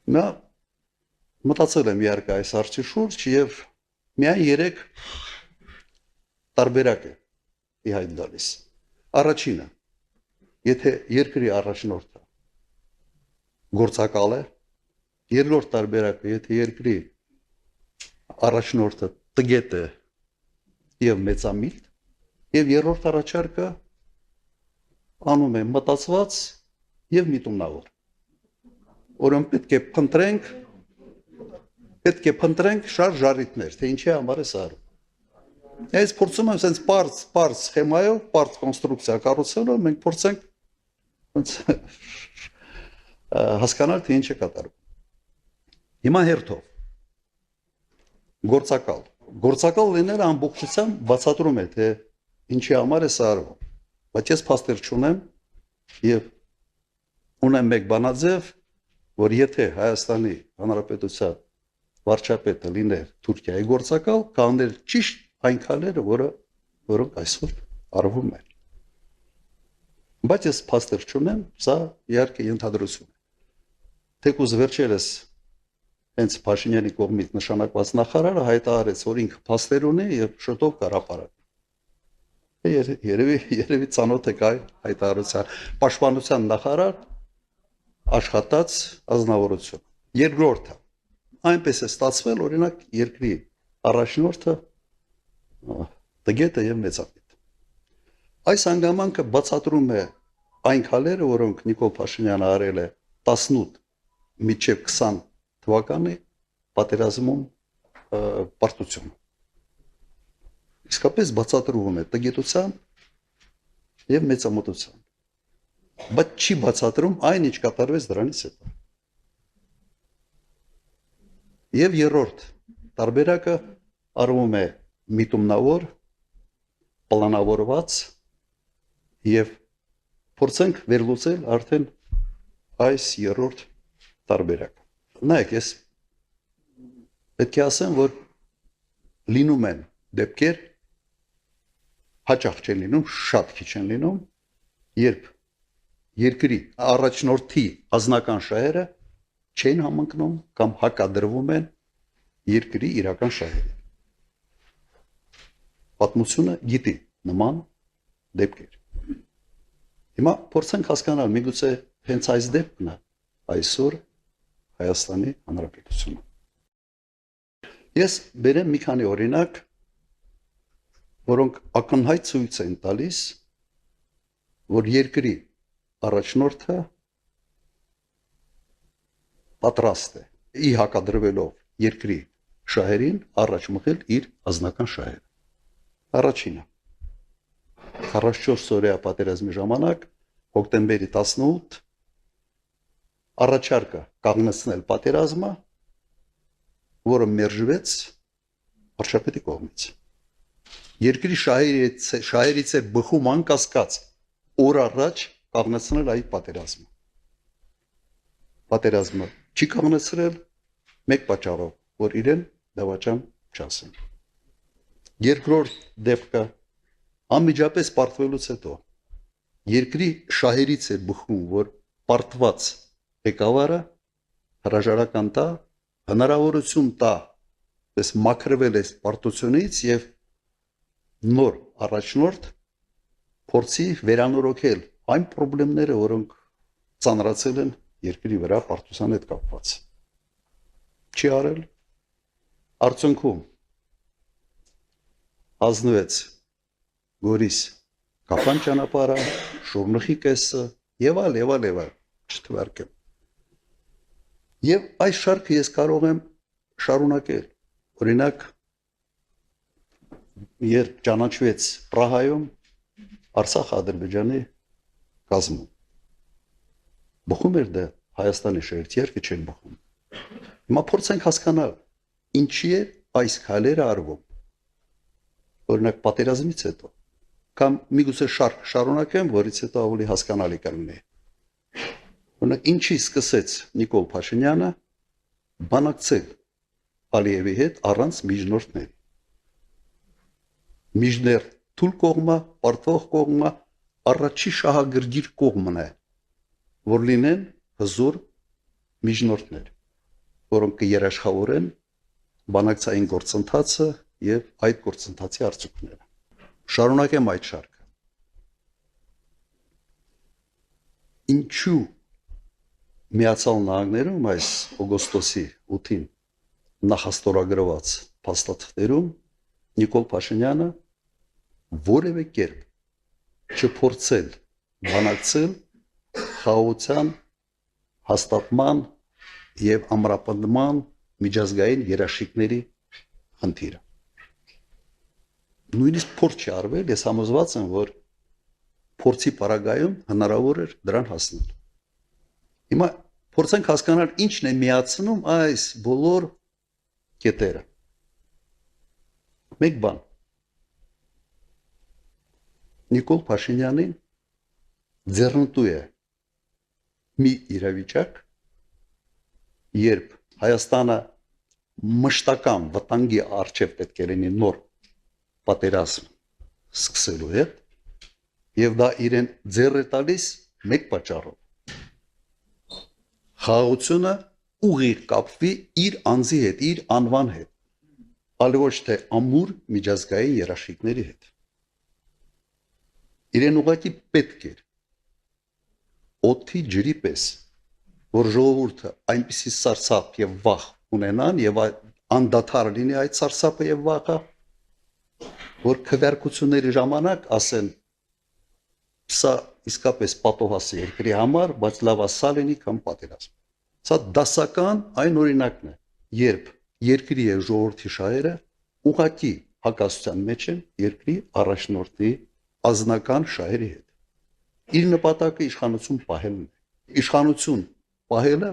Նա մտածել եմ իհարկե այս հարցի շուրջ եւ միայն 3 տարբերակ է իհայտ գալիս։ Առաջինը, եթե երկրի առաջնորդը գործակալ է, երկրորդ տարբերակը, եթե երկրի առաջնորդը տգետ է եւ մեծամիտ, եւ երրորդ առաջարկը անում է մտածված եւ միտումնավոր։ Ուրեմն պետք է փնտրենք շարժարիտներ, թե ինչի համար է սա արվում։ Ես փորձում եմ sense parts սխեմայով, parts կոնստրուկցիա կառուցելով մենք փորձենք հասկանալ թե ինչ է կատարվում։ Հիմա հերթով գործակալ լինելը ամբողջությամբ բացատրում է թե ինչի համար է սա արվում։ Բայց ես փաստեր չունեմ եւ ունեմ մեկ բանաձև, որ եթե Հայաստանի Հանրապետության վարչապետը լիներ Թուրքիայի գործակալ, կաներ ճիշտ այն քայլերը, որոնք այսօր արվում են։ Բայց ես փաստեր չունեմ, սա իհարկե ենթադրություն է։ Թեկուզ վերջերս հենց Փաշինյանի կողմից նշանակված նախարարը հայտարարեց, որ ինքը փաստեր ունի եւ շուտով կհրապարակի։ Երևի ծանոթ եք այ հայտարարության պաշտպանության նախարար աշխատած ազնվորություն։ Երկրորդը այնպես է ստացվել, օրինակ երկրի առաջնորդը տգետ է եւ մեծամիտ։ Այս հանգամանքը բացատրում է այն քայլերը, որոնք Նիկոլ Փաշինյանը արել է 18 մինչև 20 թվականի պատերազմում պարտություն։ Իսկապես բացատրվում է տգետության եւ մեծամտության։ Բայց չի բացատրում այն, ինչ կատարվեց դրանից հետո։ Եվ երրորդ տարբերակը արվում է միտումնավոր, պլանավորված եւ փորձենք վերլուծել արդեն այս երրորդ տարբերակը։ Նայեք, ես պետք է ասեմ, որ լինում են դեպքեր, հաճախ չեն լինում, շատ քիչ են լինում, երբ երկրի առաջնորդի ազնական շահերը չեն համընկնում կամ հակադրվում են երկրի իրական շահերին։ Պատմությունը գիտի նման դեպքեր։ Հիմա փորձենք հասկանալ, միգուցե հենց այս դեպքն է այսօր Հայաստանի Հանրապետությունը։ Ես բերեմ մի քանի օրինակ, որոնք ակնհայտ ցույց են տալիս, որ երկրի առաջնորդը պատրաստ է ի հակադրվելով երկրի շահերին առաջ մղել իր ազնական շահերը։ Առաջինը 44 օրյա պատերազմի ժամանակ հոկտեմբերի 18 առաջարկը կանգնեցնել պատերազմը, որը մերժվեց վարչապետի կողմից։ Երկրի շահերից է բխում անկասկած օր առաջ կանգնեցնել այդ պատերազմը։ Պատերազմը չի կանգնեցրել մեկ պատճառով, որ իրեն դավաճան չասեն։ Երկրորդ դեպքը անմիջապես պարտվելուց հետո երկրի շահերից է բխում, որ պարտված ղեկավարը հրաժարական տա, հնարավորություն տա, պես մաքրվել է պարտությունից եւ նոր առաջնորդ փորձի վերանորոգել այն խնդիրները, որոնք ծանրացել են երկրի վրա պարտության հետ կապված։ Չի արել։ Արդյունքում ազնվեց Գորիս Կապան ճանապարհը, Շորնուխի կեսը եւ այլ չթվարկեմ։ Եվ այս շարքը ես կարող եմ շարունակել։ Օրինակ, երբ ճանաչվեց Պրահայում Արցախ-Ադրբեջանի կազմում, բխում էր դա Հայաստանի շերտերքը չեն բխում։ Հիմա փորձենք հասկանալ, ինչի է այս քայլերը արվում։ Օրինակ պատերազմից հետո, կամ միգուցե շարունակեմ, որից հետո ավելի հասկանալի կլինի։ Օրինակ ինչի սկսեց Նիկոլ Փաշինյանը բանակցել Ալիևի հետ առանց միջնորդների։ Միջներ թույլ կողմը, պարտվող կողմը առաջի շահագրգիռ կողմն է, որ լինեն հզոր միջնորդներ։ որոնք կերաշխավորեն բանակցային գործընթացը եւ այդ գործընթացի արդյունքները։ Շարունակեմ այդ շարքը։ Ինչու Միացյալ Նահանգներում այս օգոստոսի 8-ին նախաստորագրված փաստաթղթերում Նիկոլ Փաշինյանը որևէ կերպ չփորձել բանակցել խաղաղության հաստատման եւ ամրապնդման միջազգային երաշխիքների խնդիրը։ Նույնիսկ փորձ չի արվել, ես համոզված եմ, որ փորձի պարագայում հնարավոր էր դրան հասնել։ Հիմա փորձենք հասկանալ ինչն է միացնում այս բոլոր կետերը։ Մեկ բան։ Նիկոլ Փաշինյանին ձեռնտու է մի իրավիճակ, երբ Հայաստանը մշտական վտանգի առջև պետք է լինի նոր պատերազմ սկսելու հետ, եւ դա իրեն ձեռ է տալիս մեկ պատճառով։ Խաղաղությունը ուղիղ կապվի իր անձի հետ, իր անվան հետ, այլ ոչ թե ամուր միջազգային երաշխիքների հետ։ Իրեն ուղղակի պետք էր օդի ջրի պես, որ ժողովուրդը այնպիսի սարսափ եւ վախ ունենան եւ անդադար լինի այդ սարսափը եւ վախը, որ քվեարկությունների ժամանակ ասեն սա իսկապես պատոհաս է երկրի համար, բայց լավ ասա լինի կամ պատերազմ։ Սա դասական այն օրինակն է, երբ երկրի եւ ժողովրդի շահերը ուղղակի հակասության մեջ են երկրի առաջնորդի ազնական շահերի հետ։ Իր նպատակը իշխանություն պահելն է։ Իշխանություն պահելը